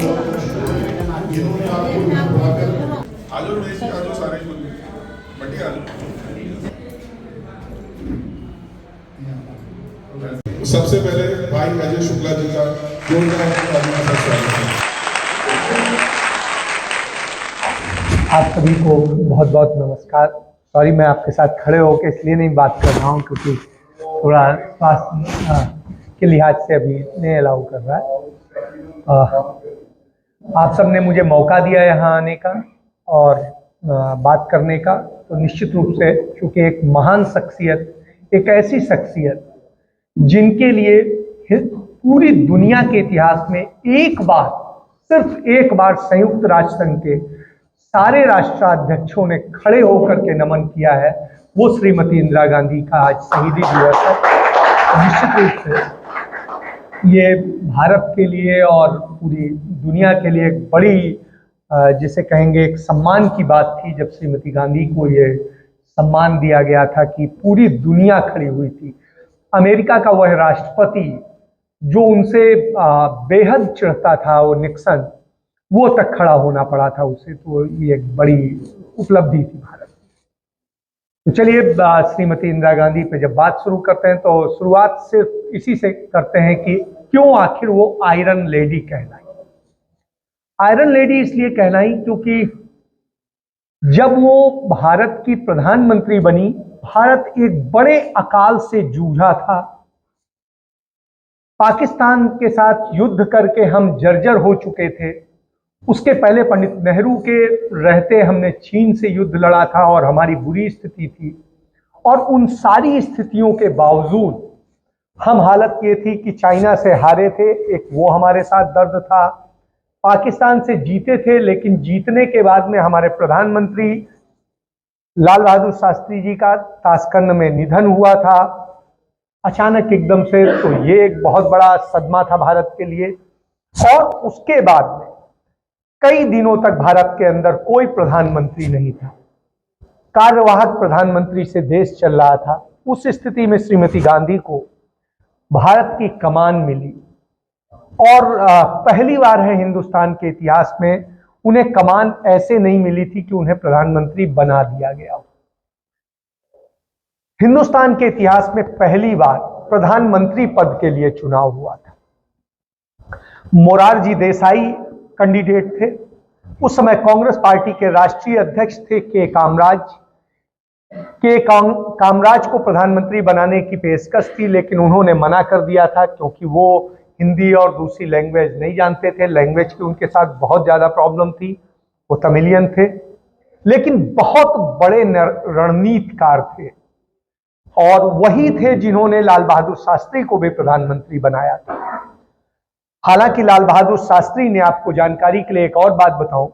इन्होंने आपको बुलाकर आलो नहीं से आलो सारे बटी आलो। सबसे पहले भाई अजय शुक्ला जी का जोरदार स्वागत है। आप सभी को बहुत बहुत नमस्कार। सॉरी, मैं आपके साथ खड़े होकर इसलिए नहीं बात कर रहा हूँ क्योंकि थोड़ा स्वास्थ्य के लिहाज से अभी नहीं अलाउ कर रहा है। आप सबने मुझे मौका दिया यहाँ आने का और बात करने का, तो निश्चित रूप से क्योंकि एक महान शख्सियत, एक ऐसी शख्सियत जिनके लिए पूरी दुनिया के इतिहास में एक बार, सिर्फ एक बार संयुक्त राष्ट्र संघ के सारे राष्ट्राध्यक्षों ने खड़े होकर के नमन किया है, वो श्रीमती इंदिरा गांधी का आज शहीदी दिवस है। निश्चित रूप से ये भारत के लिए और पूरी दुनिया के लिए एक बड़ी, जिसे कहेंगे, एक सम्मान की बात थी जब श्रीमती गांधी को ये सम्मान दिया गया था कि पूरी दुनिया खड़ी हुई थी। अमेरिका का वह राष्ट्रपति जो उनसे बेहद चिढ़ता था, वो निक्सन, वो तक खड़ा होना पड़ा था उसे, तो ये एक बड़ी उपलब्धि थी भारत की। तो चलिए श्रीमती इंदिरा गांधी पे जब बात शुरू करते हैं तो शुरुआत सिर्फ इसी से करते हैं कि क्यों आखिर वो आयरन लेडी कहलाई। आयरन लेडी इसलिए कहलाई क्योंकि जब वो भारत की प्रधानमंत्री बनी, भारत एक बड़े अकाल से जूझा था। पाकिस्तान के साथ युद्ध करके हम जर्जर हो चुके थे। उसके पहले पंडित नेहरू के रहते हमने चीन से युद्ध लड़ा था और हमारी बुरी स्थिति थी। और उन सारी स्थितियों के बावजूद हम हालत ये थी कि चाइना से हारे थे, एक वो हमारे साथ दर्द था। पाकिस्तान से जीते थे, लेकिन जीतने के बाद में हमारे प्रधानमंत्री लाल बहादुर शास्त्री जी का ताशकंद में निधन हुआ था अचानक एकदम से, तो ये एक बहुत बड़ा सदमा था भारत के लिए। और उसके बाद में कई दिनों तक भारत के अंदर कोई प्रधानमंत्री नहीं था, कार्यवाहक प्रधानमंत्री से देश चल रहा था। उस स्थिति में श्रीमती गांधी को भारत की कमान मिली और पहली बार है हिंदुस्तान के इतिहास में उन्हें कमान ऐसे नहीं मिली थी कि उन्हें प्रधानमंत्री बना दिया गया। हिंदुस्तान के इतिहास में पहली बार प्रधानमंत्री पद के लिए चुनाव हुआ था। मोरारजी देसाई कैंडिडेट थे। उस समय कांग्रेस पार्टी के राष्ट्रीय अध्यक्ष थे के कामराज। कामराज को प्रधानमंत्री बनाने की पेशकश थी, लेकिन उन्होंने मना कर दिया था क्योंकि वो हिंदी और दूसरी लैंग्वेज नहीं जानते थे। लैंग्वेज की उनके साथ बहुत ज़्यादा प्रॉब्लम थी। वो तमिलियन थे, लेकिन बहुत बड़े रणनीतिकार थे और वही थे जिन्होंने लाल बहादुर शास्त्री को भी प्रधानमंत्री बनाया था। हालांकि लाल बहादुर शास्त्री ने, आपको जानकारी के लिए एक और बात बताऊं,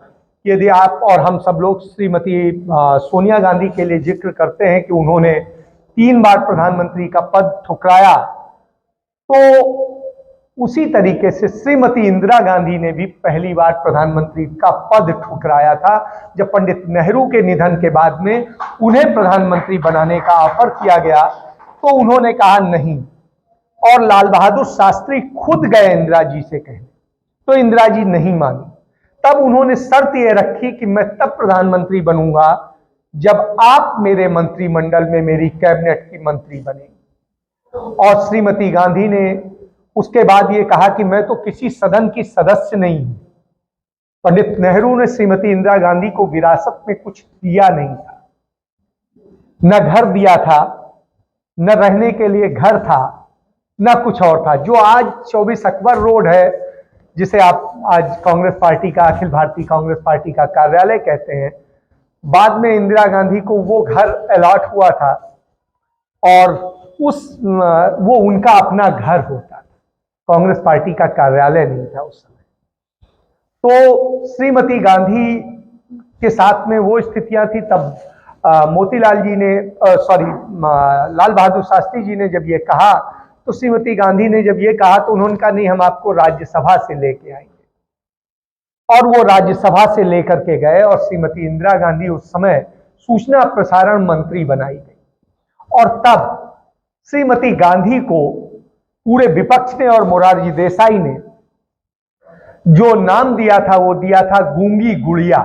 यदि आप और हम सब लोग श्रीमती सोनिया गांधी के लिए जिक्र करते हैं कि उन्होंने 3 बार प्रधानमंत्री का पद ठुकराया, तो उसी तरीके से श्रीमती इंदिरा गांधी ने भी पहली बार प्रधानमंत्री का पद ठुकराया था। जब पंडित नेहरू के निधन के बाद में उन्हें प्रधानमंत्री बनाने का ऑफर किया गया तो उन्होंने कहा नहीं, और लाल बहादुर शास्त्री खुद गए इंदिरा जी से कहने, तो इंदिरा जी नहीं मानी। तब उन्होंने शर्त यह रखी कि मैं तब प्रधानमंत्री बनूंगा जब आप मेरे मंत्रिमंडल में मेरी कैबिनेट की मंत्री बनेंगी। और श्रीमती गांधी ने उसके बाद ये कहा कि मैं तो किसी सदन की सदस्य नहीं हूं। पंडित नेहरू ने श्रीमती इंदिरा गांधी को विरासत में कुछ दिया नहीं था, न घर दिया था, न रहने के लिए घर था, न कुछ और था। जो आज 24 अकबर रोड है, जिसे आप आज कांग्रेस पार्टी का, अखिल भारतीय कांग्रेस पार्टी का कार्यालय कहते हैं, बाद में इंदिरा गांधी को वो घर अलॉट हुआ था और वो उनका अपना घर होता था, कांग्रेस पार्टी का कार्यालय नहीं था उस समय। तो श्रीमती गांधी के साथ में वो स्थितियां थी। तब मोतीलाल जी ने, लाल बहादुर शास्त्री जी ने जब ये कहा, तो श्रीमती गांधी ने जब ये कहा तो उन्होंने कहा नहीं, हम आपको राज्यसभा से लेके आएंगे। और वो राज्यसभा से लेकर के गए और श्रीमती इंदिरा गांधी उस समय सूचना प्रसारण मंत्री बनाई गई। और तब श्रीमती गांधी को पूरे विपक्ष ने और मोरारजी देसाई ने जो नाम दिया था वो दिया था गूंगी गुड़िया,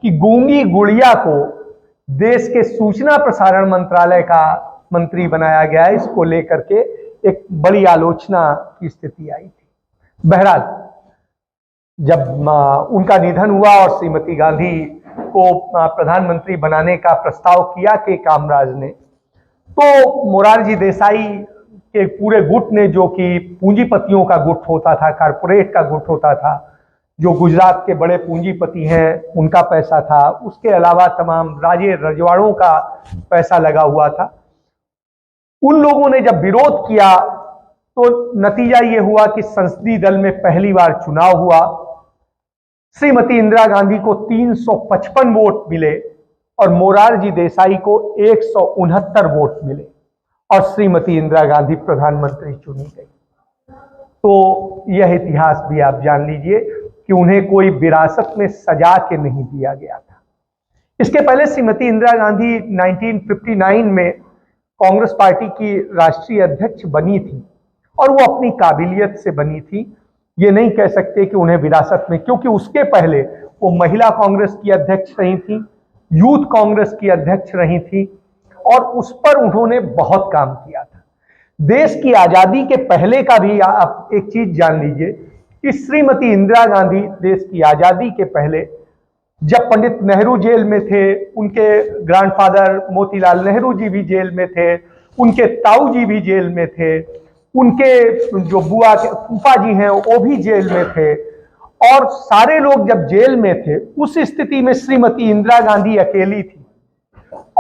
कि गूंगी गुड़िया को देश के सूचना प्रसारण मंत्रालय का मंत्री बनाया गया है। इसको लेकर के एक बड़ी आलोचना की स्थिति आई थी। बहरहाल जब उनका निधन हुआ और श्रीमती गांधी को प्रधानमंत्री बनाने का प्रस्ताव किया के कामराज ने, तो मोरारजी देसाई के पूरे गुट ने, जो कि पूंजीपतियों का गुट होता था, कारपोरेट का गुट होता था, जो गुजरात के बड़े पूंजीपति हैं उनका पैसा था, उसके अलावा तमाम राजे रजवाड़ों का पैसा लगा हुआ था। उन लोगों ने जब विरोध किया तो नतीजा ये हुआ कि संसदीय दल में पहली बार चुनाव हुआ। श्रीमती इंदिरा गांधी को 355 वोट मिले और मोरारजी देसाई को 169 वोट मिले और श्रीमती इंदिरा गांधी प्रधानमंत्री चुनी गई। तो यह इतिहास भी आप जान लीजिए कि उन्हें कोई विरासत में सजा के नहीं दिया गया था। इसके पहले श्रीमती इंदिरा गांधी 1959 में कांग्रेस पार्टी की राष्ट्रीय अध्यक्ष बनी थी और वो अपनी काबिलियत से बनी थी। ये नहीं कह सकते कि उन्हें विरासत में, क्योंकि उसके पहले वो महिला कांग्रेस की अध्यक्ष रही थी, यूथ कांग्रेस की अध्यक्ष रही थी और उस पर उन्होंने बहुत काम किया था। देश की आजादी के पहले का भी आप एक चीज जान लीजिए कि श्रीमती इंदिरा गांधी देश की आजादी के पहले, जब पंडित नेहरू जेल में थे, उनके ग्रैंडफादर मोतीलाल नेहरू जी भी जेल में थे, उनके ताऊ जी भी जेल में थे, उनके जो बुआ के फूफा जी हैं वो भी जेल में थे और सारे लोग जब जेल में थे, उस स्थिति में श्रीमती इंदिरा गांधी अकेली थी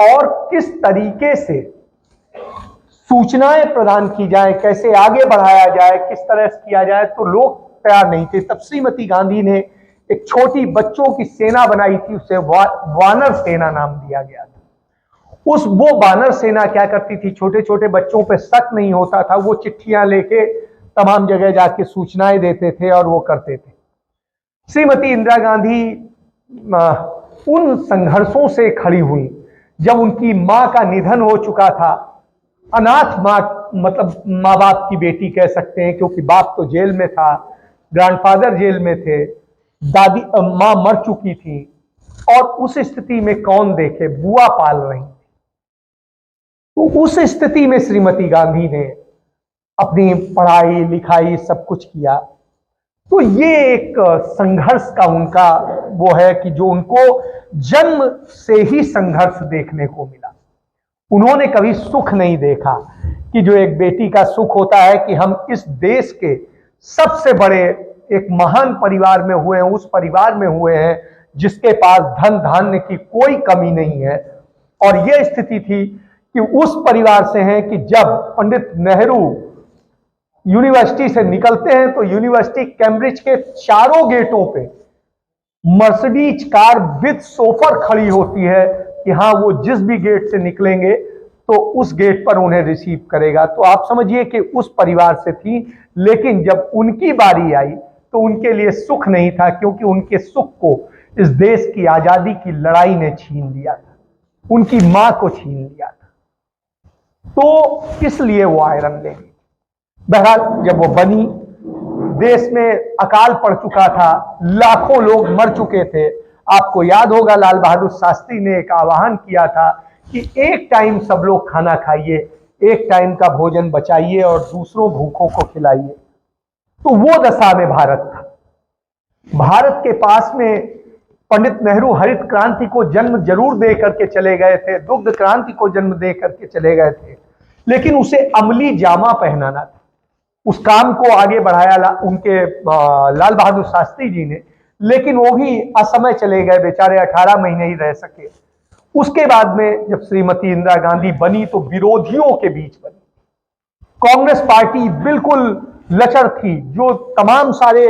और किस तरीके से सूचनाएं प्रदान की जाए, कैसे आगे बढ़ाया जाए, किस तरह से किया जाए, तो लोग तैयार नहीं थे। तब श्रीमती गांधी ने एक छोटी बच्चों की सेना बनाई थी, उसे वानर सेना नाम दिया गया था। वो वानर सेना क्या करती थी, छोटे छोटे बच्चों पे शक नहीं होता था, वो चिट्ठियां लेके तमाम जगह जाके सूचनाएं देते थे और वो करते थे। श्रीमती इंदिरा गांधी उन संघर्षों से खड़ी हुई जब उनकी मां का निधन हो चुका था। अनाथ मां, मतलब माँ बाप की बेटी कह सकते हैं, क्योंकि बाप तो जेल में था, ग्रैंडफादर जेल में थे, दादी मां मर चुकी थी और उस स्थिति में कौन देखे, बुआ पाल रही। तो उस स्थिति में श्रीमती गांधी ने अपनी पढ़ाई लिखाई सब कुछ किया। तो ये एक संघर्ष का उनका वो है कि जो उनको जन्म से ही संघर्ष देखने को मिला। उन्होंने कभी सुख नहीं देखा कि जो एक बेटी का सुख होता है कि हम इस देश के सबसे बड़े एक महान परिवार में हुए हैं, उस परिवार में हुए हैं जिसके पास धन धान्य की कोई कमी नहीं है। और यह स्थिति थी कि उस परिवार से हैं कि जब पंडित नेहरू यूनिवर्सिटी से निकलते हैं तो यूनिवर्सिटी कैम्ब्रिज के चारों गेटों पे मर्सिडीज कार विद शोफर खड़ी होती है कि हाँ, वो जिस भी गेट से निकलेंगे तो उस गेट पर उन्हें रिसीव करेगा। तो आप समझिए कि उस परिवार से थी, लेकिन जब उनकी बारी आई तो उनके लिए सुख नहीं था, क्योंकि उनके सुख को इस देश की आजादी की लड़ाई ने छीन लिया था, उनकी मां को छीन लिया था। तो इसलिए वो आयरन लेडी। बहरहाल जब वो बनी, देश में अकाल पड़ चुका था, लाखों लोग मर चुके थे। आपको याद होगा लाल बहादुर शास्त्री ने एक आह्वान किया था कि एक टाइम सब लोग खाना खाइए, एक टाइम का भोजन बचाइए और दूसरों भूखों को खिलाइए। तो वो दशा में भारत था। भारत के पास में पंडित नेहरू हरित क्रांति को जन्म जरूर दे करके चले गए थे, दुग्ध क्रांति को जन्म दे करके चले गए थे, लेकिन उसे अमली जामा पहनाना था। उस काम को आगे बढ़ाया उनके लाल बहादुर शास्त्री जी ने, लेकिन वो भी असमय चले गए बेचारे, 18 महीने ही रह सके। उसके बाद में जब श्रीमती इंदिरा गांधी बनी तो विरोधियों के बीच बनी। कांग्रेस पार्टी बिल्कुल लचर थी, जो तमाम सारे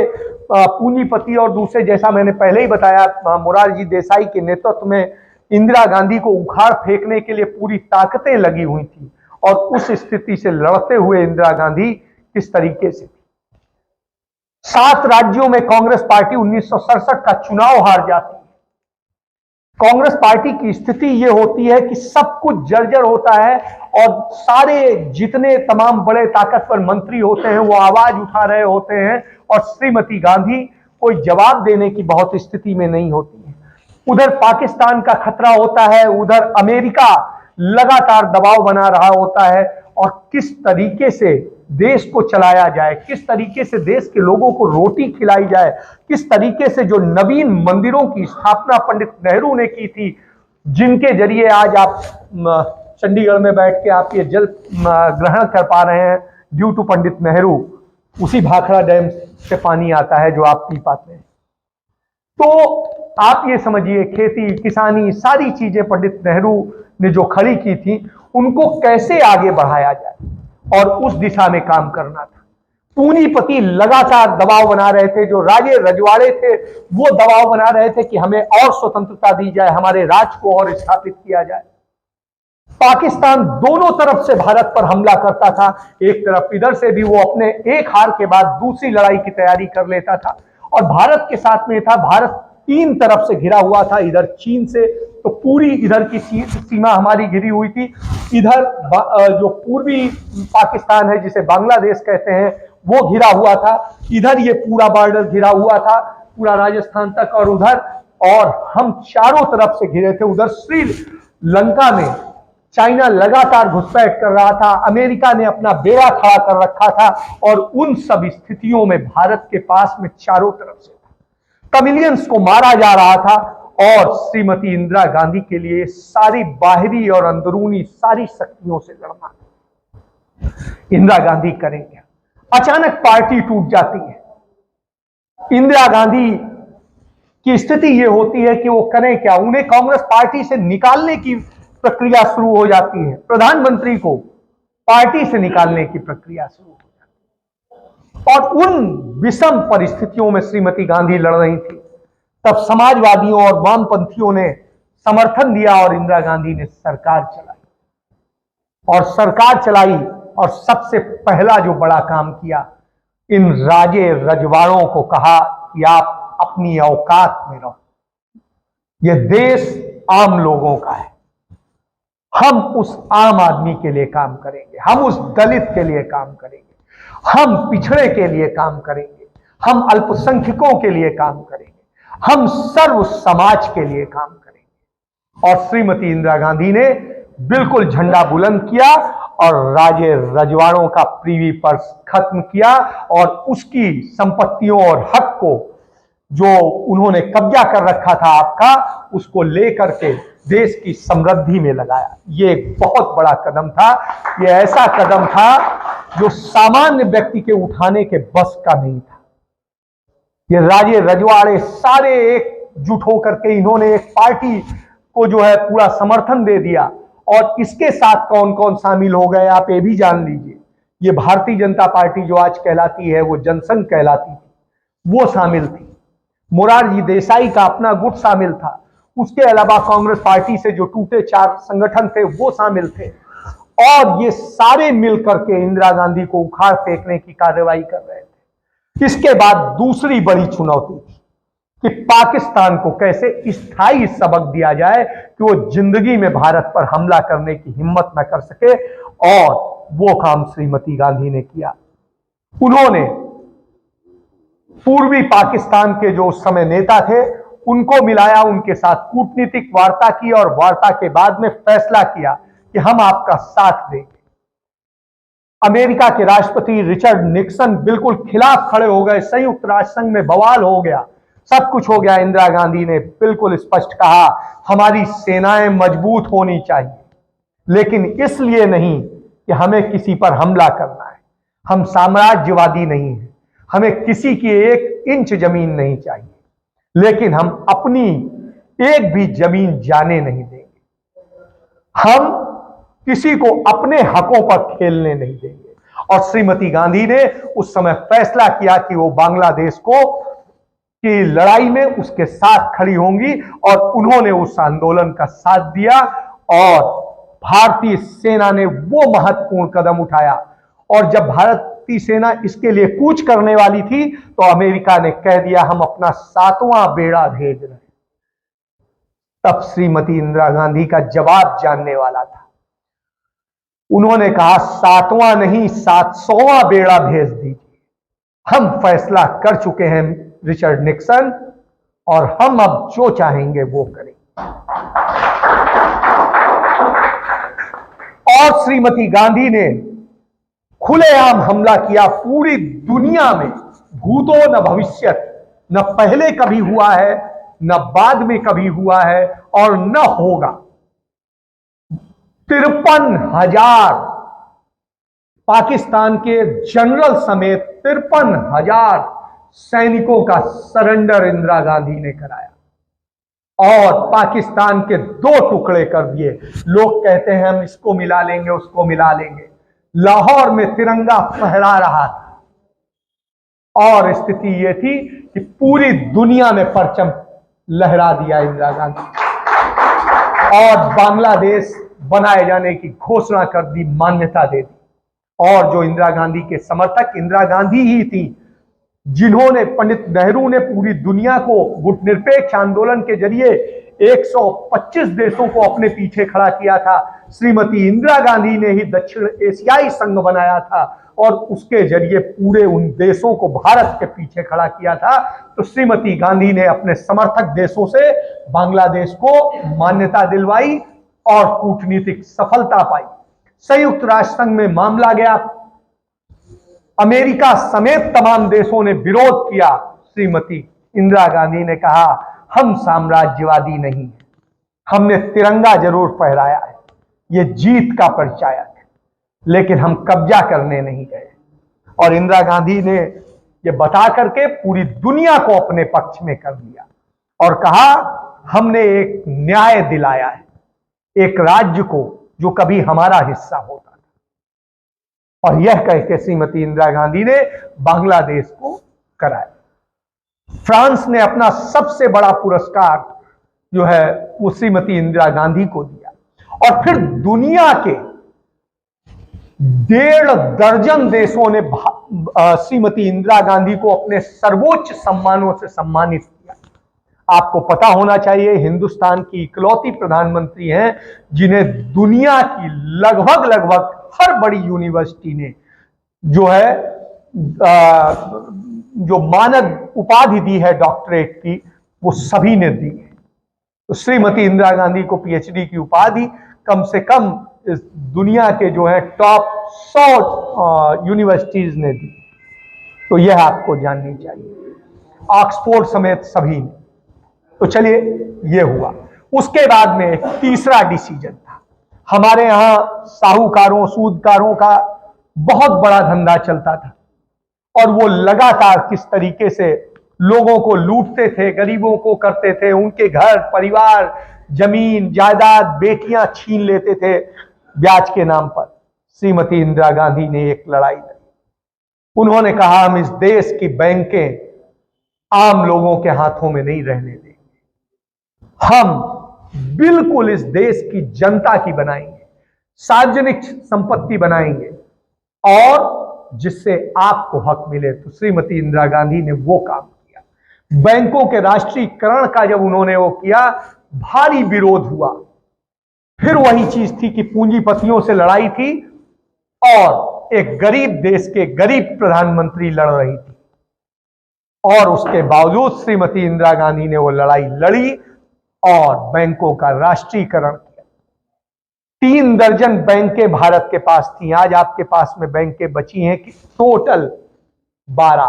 पूंजीपति और दूसरे, जैसा मैंने पहले ही बताया, मोरारजी देसाई के नेतृत्व में इंदिरा गांधी को उखाड़ फेंकने के लिए पूरी ताकतें लगी हुई थी। और उस स्थिति से लड़ते हुए इंदिरा गांधी किस तरीके से 7 राज्यों में कांग्रेस पार्टी 1967 का चुनाव हार जाती है। कांग्रेस पार्टी की स्थिति यह होती है कि सब कुछ जर्जर होता है और सारे जितने तमाम बड़े ताकतवर मंत्री होते हैं वो आवाज उठा रहे होते हैं और श्रीमती गांधी कोई जवाब देने की बहुत स्थिति में नहीं होती है। उधर पाकिस्तान का खतरा होता है, उधर अमेरिका लगातार दबाव बना रहा होता है, और किस तरीके से देश को चलाया जाए, किस तरीके से देश के लोगों को रोटी खिलाई जाए, किस तरीके से जो नवीन मंदिरों की स्थापना पंडित नेहरू ने की थी, जिनके जरिए आज आप चंडीगढ़ में बैठ के आप ये जल ग्रहण कर पा रहे हैं ड्यू टू पंडित नेहरू, उसी भाखड़ा डैम से पानी आता है जो आप पी पाते हैं। तो आप ये समझिए, खेती किसानी सारी चीजें पंडित नेहरू ने जो खड़ी की थी, उनको कैसे आगे बढ़ाया जाए और उस दिशा में काम करना था। पूंजीपति लगातार दबाव बना रहे थे, जो राजे रजवाड़े थे वो दबाव बना रहे थे कि हमें और स्वतंत्रता दी जाए, हमारे राज को और स्थापित किया जाए। पाकिस्तान दोनों तरफ से भारत पर हमला करता था, एक तरफ इधर से भी वो अपने एक हार के बाद दूसरी लड़ाई की तैयारी कर लेता था, और भारत के साथ में था, भारत तीन तरफ से घिरा हुआ था, इधर चीन से तो पूरी इधर की सीमा हमारी घिरी हुई थी, इधर जो पूर्वी पाकिस्तान है जिसे बांग्लादेश कहते हैं वो घिरा हुआ था, इधर ये पूरा बॉर्डर घिरा हुआ था पूरा राजस्थान तक, और उधर और हम चारों तरफ से घिरे थे। उधर श्रीलंका में चाइना लगातार घुसपैठ कर रहा था, अमेरिका ने अपना बेड़ा खड़ा कर रखा था, और उन सब स्थितियों में भारत के पास में चारों तरफ से तमिलियंस को मारा जा रहा था, और श्रीमती इंदिरा गांधी के लिए सारी बाहरी और अंदरूनी सारी शक्तियों से लड़ना। इंदिरा गांधी करेंगे, अचानक पार्टी टूट जाती है। इंदिरा गांधी की स्थिति यह होती है कि वो करें क्या, उन्हें कांग्रेस पार्टी से निकालने की प्रक्रिया शुरू हो जाती है, प्रधानमंत्री को पार्टी से निकालने की प्रक्रिया शुरू हो जाती है। और उन विषम परिस्थितियों में श्रीमती गांधी लड़ रही थी, तब समाजवादियों और वामपंथियों ने समर्थन दिया और इंदिरा गांधी ने सरकार चलाई, और सरकार चलाई और सबसे पहला जो बड़ा काम किया, इन राजे रजवाड़ों को कहा कि आप अपनी औकात में रहो, यह देश आम लोगों का है, हम उस आम आदमी के लिए काम करेंगे, हम उस दलित के लिए काम करेंगे, हम पिछड़े के लिए काम करेंगे, हम अल्पसंख्यकों के लिए काम करेंगे, हम सर्व समाज के लिए काम करेंगे। और श्रीमती इंदिरा गांधी ने बिल्कुल झंडा बुलंद किया और राजे रजवाड़ों का प्रीवी पर्स खत्म किया, और उसकी संपत्तियों और हक को जो उन्होंने कब्जा कर रखा था आपका, उसको लेकर के देश की समृद्धि में लगाया। ये एक बहुत बड़ा कदम था, ये ऐसा कदम था जो सामान्य व्यक्ति के उठाने के बस का नहीं था। ये राजे रजवाड़े सारे एकजुट होकर के इन्होंने एक पार्टी को जो है पूरा समर्थन दे दिया, और इसके साथ कौन कौन शामिल हो गए आप ये भी जान लीजिए। ये भारतीय जनता पार्टी जो आज कहलाती है, वो जनसंघ कहलाती थी, वो शामिल थी। मोरारजी देसाई का अपना गुट शामिल था, उसके अलावा कांग्रेस पार्टी से जो टूटे चार संगठन थे वो शामिल थे, और ये सारे मिलकर के इंदिरा गांधी को उखाड़ फेंकने की कार्रवाई कर रहे थे। इसके बाद दूसरी बड़ी चुनौती थी कि पाकिस्तान को कैसे स्थायी सबक दिया जाए कि वो जिंदगी में भारत पर हमला करने की हिम्मत न कर सके, और वो काम श्रीमती गांधी ने किया। उन्होंने पूर्वी पाकिस्तान के जो उस समय नेता थे उनको मिलाया, उनके साथ कूटनीतिक वार्ता की, और वार्ता के बाद में फैसला किया कि हम आपका साथ देंगे। अमेरिका के राष्ट्रपति रिचर्ड निक्सन बिल्कुल खिलाफ खड़े हो गए, संयुक्त राष्ट्र संघ में बवाल हो गया, सब कुछ हो गया। इंदिरा गांधी ने बिल्कुल स्पष्ट कहा, हमारी सेनाएं मजबूत होनी चाहिए, लेकिन इसलिए नहीं कि हमें किसी पर हमला करना है, हम साम्राज्यवादी नहीं हैं, हमें किसी की एक इंच जमीन नहीं चाहिए, लेकिन हम अपनी एक भी जमीन जाने नहीं देंगे, हम किसी को अपने हकों पर खेलने नहीं देंगे। और श्रीमती गांधी ने उस समय फैसला किया कि वो बांग्लादेश को की लड़ाई में उसके साथ खड़ी होंगी, और उन्होंने उस आंदोलन का साथ दिया, और भारतीय सेना ने वो महत्वपूर्ण कदम उठाया। और जब भारतीय सेना इसके लिए कूच करने वाली थी तो अमेरिका ने कह दिया हम अपना 7वां बेड़ा भेज रहे हैं। तब श्रीमती इंदिरा गांधी का जवाब जानने वाला था। उन्होंने कहा 7वां नहीं 700वां बेड़ा भेज दीजिए, हम फैसला कर चुके हैं रिचर्ड निक्सन, और हम अब जो चाहेंगे वो करेंगे। और श्रीमती गांधी ने खुलेआम हमला किया। पूरी दुनिया में भूतो न भविष्यत, न पहले कभी हुआ है, न बाद में कभी हुआ है, और न होगा। 53,000 पाकिस्तान के जनरल समेत 53,000 सैनिकों का सरेंडर इंदिरा गांधी ने कराया और पाकिस्तान के 2 टुकड़े कर दिए। लोग कहते हैं हम इसको मिला लेंगे, उसको मिला लेंगे। लाहौर में तिरंगा फहरा रहा था और स्थिति यह थी कि पूरी दुनिया में परचम लहरा दिया इंदिरा गांधी और बांग्लादेश बनाए जाने की घोषणा कर दी, मान्यता दे दी। और जो इंदिरा गांधी के समर्थक इंदिरा गांधी ही थी, जिन्होंने, पंडित नेहरू ने पूरी दुनिया को गुटनिरपेक्ष आंदोलन के जरिए 125 देशों को अपने पीछे खड़ा किया था। श्रीमती इंदिरा गांधी ने ही दक्षिण एशियाई संघ बनाया था और उसके जरिए पूरे उन देशों को भारत के पीछे खड़ा किया था। तो श्रीमती गांधी ने अपने समर्थक देशों से बांग्लादेश को मान्यता दिलवाई और कूटनीतिक सफलता पाई। संयुक्त राष्ट्र संघ में मामला गया, अमेरिका समेत तमाम देशों ने विरोध किया। श्रीमती इंदिरा गांधी ने कहा हम साम्राज्यवादी नहीं हैं, हमने तिरंगा जरूर फहराया है, ये जीत का परिचायक है, लेकिन हम कब्जा करने नहीं गए। और इंदिरा गांधी ने ये बता करके पूरी दुनिया को अपने पक्ष में कर लिया और कहा हमने एक न्याय दिलाया है एक राज्य को जो कभी हमारा हिस्सा होता था। और यह कह के श्रीमती इंदिरा गांधी ने बांग्लादेश को कराया। फ्रांस ने अपना सबसे बड़ा पुरस्कार जो है वो श्रीमती इंदिरा गांधी को दिया। और फिर दुनिया के 1.5 दर्जन देशों ने श्रीमती इंदिरा गांधी को अपने सर्वोच्च सम्मानों से सम्मानित किया। आपको पता होना चाहिए हिंदुस्तान की इकलौती प्रधानमंत्री हैं जिन्हें दुनिया की लगभग हर बड़ी यूनिवर्सिटी ने जो है जो मानद उपाधि दी है डॉक्टरेट की, वो सभी ने दी है। तो श्रीमती इंदिरा गांधी को पीएचडी की उपाधि कम से कम इस दुनिया के जो है टॉप 100 यूनिवर्सिटीज ने दी। तो यह आपको जाननी चाहिए, ऑक्सफोर्ड समेत सभी ने। तो चलिए ये हुआ। उसके बाद में एक तीसरा डिसीजन था। हमारे यहां साहूकारों सूदकारों का बहुत बड़ा धंधा चलता था और वो लगातार किस तरीके से लोगों को लूटते थे, गरीबों को करते थे, उनके घर परिवार जमीन जायदाद बेटियां छीन लेते थे ब्याज के नाम पर। श्रीमती इंदिरा गांधी ने एक लड़ाई लड़ी। उन्होंने कहा हम इस देश की बैंकें आम लोगों के हाथों में नहीं रहने देंगे, हम बिल्कुल इस देश की जनता की बनाएंगे, सार्वजनिक संपत्ति बनाएंगे और जिससे आपको हक मिले। तो श्रीमती इंदिरा गांधी ने वो काम किया। बैंकों के राष्ट्रीयकरण का जब उन्होंने वो किया, भारी विरोध हुआ। फिर वही चीज थी कि पूंजीपतियों से लड़ाई थी और एक गरीब देश के गरीब प्रधानमंत्री लड़ रही थी, और उसके बावजूद श्रीमती इंदिरा गांधी ने वो लड़ाई लड़ी और बैंकों का राष्ट्रीयकरण किया। 3 दर्जन बैंकें भारत के पास थी, आज आपके पास में बैंकें बची हैं कि टोटल 12,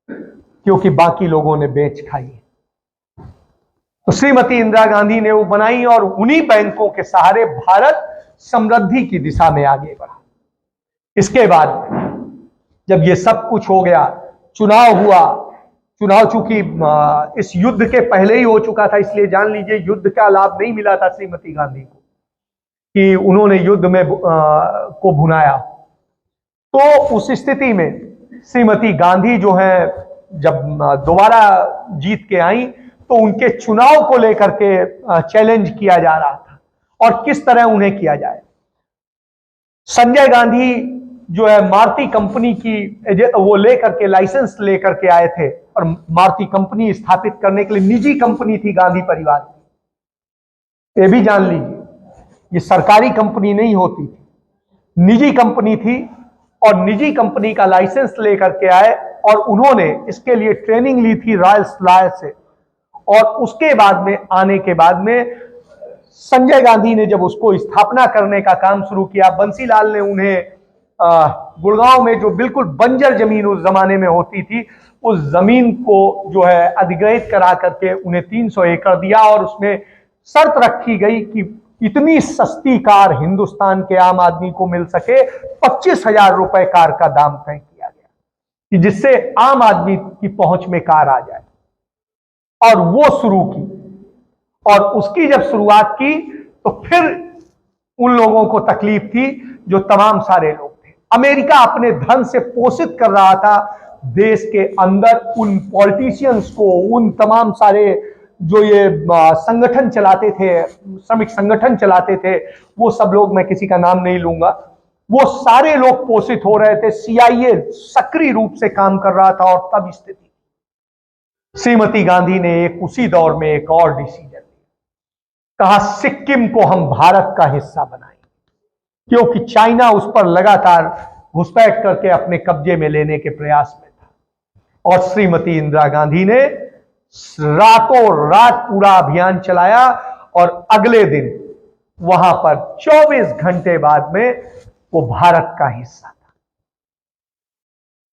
क्योंकि बाकी लोगों ने बेच खाई। तो श्रीमती इंदिरा गांधी ने वो बनाई और उन्हीं बैंकों के सहारे भारत समृद्धि की दिशा में आगे बढ़ा। इसके बाद जब ये सब कुछ हो गया, चुनाव हुआ। चुनाव चूंकि इस युद्ध के पहले ही हो चुका था, इसलिए जान लीजिए युद्ध का लाभ नहीं मिला था श्रीमती गांधी को कि उन्होंने युद्ध में को भुनाया। तो उस स्थिति में श्रीमती गांधी जो है जब दोबारा जीत के आई तो उनके चुनाव को लेकर के चैलेंज किया जा रहा था और किस तरह उन्हें किया जाए। संजय गांधी जो है मारुति कंपनी की वो लेकर के लाइसेंस लेकर के आए थे और मारुति कंपनी स्थापित करने के लिए निजी कंपनी थी गांधी परिवार की। ये भी जान लीजिए ये सरकारी कंपनी नहीं होती थी, निजी कंपनी थी और निजी कंपनी का लाइसेंस लेकर के आए और उन्होंने इसके लिए ट्रेनिंग ली थी रॉयल सलाय से। और उसके बाद में आने के बाद में संजय गांधी ने जब उसको स्थापना करने का काम शुरू किया, बंसीलाल ने उन्हें गुड़गांव में जो बिल्कुल बंजर जमीन उस जमाने में होती थी, उस जमीन को जो है अधिग्रहित करा करके उन्हें 300 एकड़ दिया और उसमें शर्त रखी गई कि इतनी सस्ती कार हिंदुस्तान के आम आदमी को मिल सके। 25,000 रुपए कार का दाम तय किया गया कि जिससे आम आदमी की पहुंच में कार आ जाए, और वो शुरू की। और उसकी जब शुरुआत की तो फिर उन लोगों को तकलीफ थी जो तमाम सारे लोग थे। अमेरिका अपने धन से पोषित कर रहा था देश के अंदर उन पॉलिटिशियंस को, उन तमाम सारे जो ये संगठन चलाते थे, श्रमिक संगठन चलाते थे, वो सब लोग, मैं किसी का नाम नहीं लूंगा, वो सारे लोग पोषित हो रहे थे। CIA सक्रिय रूप से काम कर रहा था। और तब स्थिति, श्रीमती गांधी ने उसी दौर में एक और डिसीजन लिया, कहा सिक्किम को हम भारत का हिस्सा बनाएंगे, क्योंकि चाइना उस पर लगातार घुसपैठ करके अपने कब्जे में लेने के प्रयास में था। और श्रीमती इंदिरा गांधी ने रातों रात पूरा अभियान चलाया और अगले दिन वहां पर 24 घंटे बाद में वो भारत का हिस्सा था।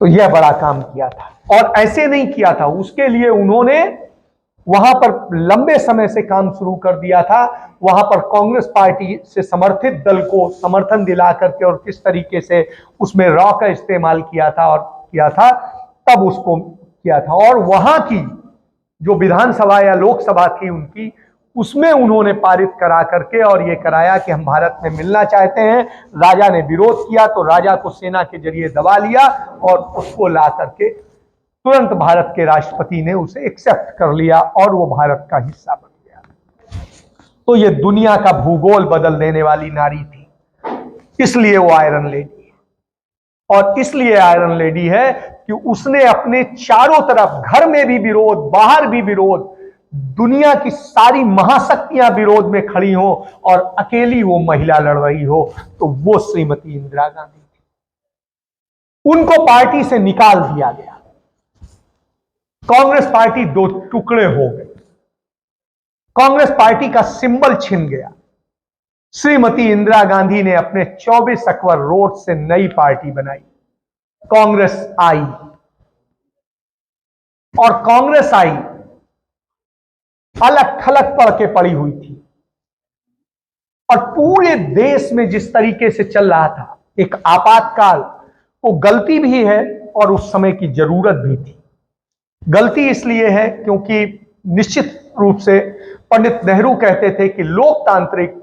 तो यह बड़ा काम किया था। और ऐसे नहीं किया था, उसके लिए उन्होंने वहां पर लंबे समय से काम शुरू कर दिया था। वहां पर कांग्रेस पार्टी से समर्थित दल को समर्थन दिला करके और किस तरीके से उसमें रॉ का इस्तेमाल किया था, तब उसको किया था। और वहां की जो विधानसभा या लोकसभा थी उनकी, उसमें उन्होंने पारित करा करके और ये कराया कि हम भारत में मिलना चाहते हैं। राजा ने विरोध किया तो राजा को सेना के जरिए दबा लिया और उसको ला करके तुरंत भारत के राष्ट्रपति ने उसे एक्सेप्ट कर लिया और वो भारत का हिस्सा बन गया। तो ये दुनिया का भूगोल बदल देने वाली नारी थी, इसलिए वो आयरन लेडी है। और इसलिए आयरन लेडी है कि उसने अपने चारों तरफ, घर में भी विरोध, बाहर भी विरोध, दुनिया की सारी महाशक्तियां विरोध में खड़ी हो और अकेली वो महिला लड़ रही हो, तो वो श्रीमती इंदिरा गांधी थी। उनको पार्टी से निकाल दिया गया, कांग्रेस पार्टी दो टुकड़े हो गए, कांग्रेस पार्टी का सिंबल छिन गया। श्रीमती इंदिरा गांधी ने अपने 24 अकबर रोड से नई पार्टी बनाई, कांग्रेस आई। और कांग्रेस आई अलग थलग पड़ के पड़ी हुई थी। और पूरे देश में जिस तरीके से चल रहा था, एक आपातकाल, वो गलती भी है और उस समय की जरूरत भी थी। गलती इसलिए है क्योंकि निश्चित रूप से पंडित नेहरू कहते थे कि लोकतांत्रिक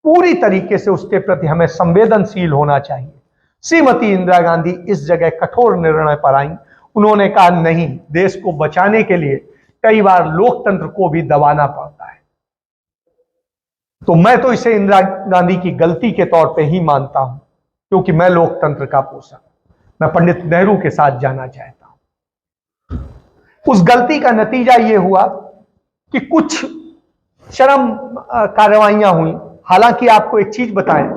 पूरी तरीके से उसके प्रति हमें संवेदनशील होना चाहिए। श्रीमती इंदिरा गांधी इस जगह कठोर निर्णय पर आई। उन्होंने कहा नहीं, देश को बचाने के लिए कई बार लोकतंत्र को भी दबाना पड़ता है। तो मैं तो इसे इंदिरा गांधी की गलती के तौर पे ही मानता हूं, क्योंकि मैं लोकतंत्र का पोषक, मैं पंडित नेहरू के साथ जाना चाहता हूं। उस गलती का नतीजा यह हुआ कि कुछ चरम कार्रवाइयां हुई। हालांकि आपको एक चीज बताएं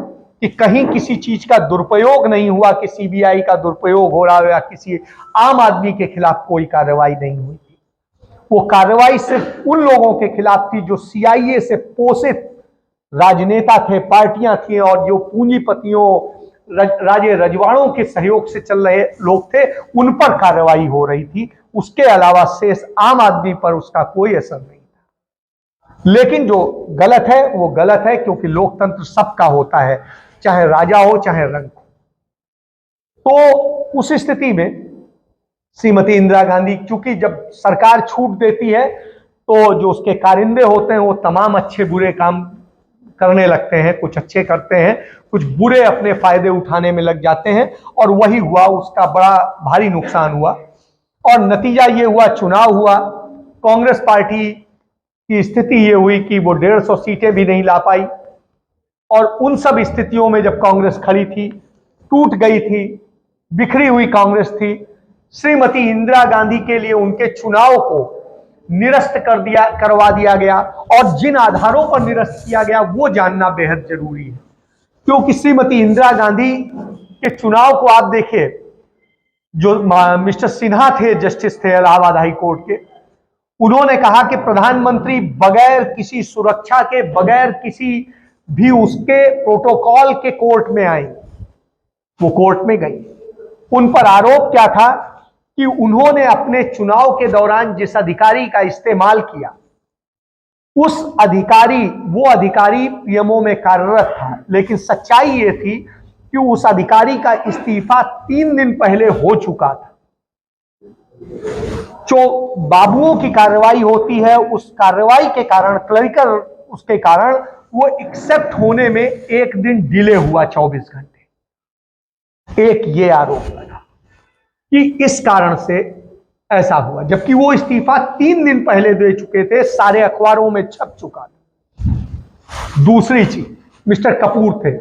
कि कहीं किसी चीज का दुरुपयोग नहीं हुआ कि सीबीआई का दुरुपयोग हो रहा हो या किसी आम आदमी के खिलाफ कोई कार्रवाई नहीं हुई थी। वो कार्रवाई सिर्फ उन लोगों के खिलाफ थी जो CIA से पोषित राजनेता थे, पार्टियां थी, और जो पूंजीपतियों, राजे रजवाड़ों के सहयोग से चल रहे लोग थे, उन पर कार्रवाई हो रही थी। उसके अलावा शेष आम आदमी पर उसका कोई असर नहीं था। लेकिन जो गलत है वो गलत है, क्योंकि लोकतंत्र सबका होता है, चाहे राजा हो चाहे रंक हो। तो उस स्थिति में श्रीमती इंदिरा गांधी, चूंकि जब सरकार छूट देती है तो जो उसके कारिंदे होते हैं वो तमाम अच्छे बुरे काम करने लगते हैं, कुछ अच्छे करते हैं, कुछ बुरे अपने फायदे उठाने में लग जाते हैं, और वही हुआ। उसका बड़ा भारी नुकसान हुआ और नतीजा ये हुआ, चुनाव हुआ, कांग्रेस पार्टी की स्थिति ये हुई कि वो 150 सीटें भी नहीं ला पाई। और उन सब स्थितियों में जब कांग्रेस खड़ी थी, टूट गई थी, बिखरी हुई कांग्रेस थी, श्रीमती इंदिरा गांधी के लिए उनके चुनाव को निरस्त करवा दिया गया। और जिन आधारों पर निरस्त किया गया वो जानना बेहद जरूरी है, क्योंकि श्रीमती इंदिरा गांधी के चुनाव को आप देखिए, जो मिस्टर सिन्हा थे, जस्टिस थे इलाहाबाद हाई कोर्ट के, उन्होंने कहा कि प्रधानमंत्री बगैर किसी सुरक्षा के, बगैर किसी भी उसके प्रोटोकॉल के कोर्ट में आई। वो कोर्ट में गई। उन पर आरोप क्या था कि उन्होंने अपने चुनाव के दौरान जिस अधिकारी का इस्तेमाल किया, वो अधिकारी पीएमओ में कार्यरत था, लेकिन सच्चाई ये थी कि उस अधिकारी का इस्तीफा 3 दिन पहले हो चुका था। जो बाबुओं की कार्रवाई होती है, उस कार्रवाई के कारण, क्लरिकल उसके कारण, वो एक्सेप्ट होने में 1 दिन डिले हुआ, 24 घंटे। एक ये आरोप लगा कि इस कारण से ऐसा हुआ, जबकि वो इस्तीफा 3 दिन पहले दे चुके थे, सारे अखबारों में छप चुका था। दूसरी चीज, मिस्टर कपूर थे।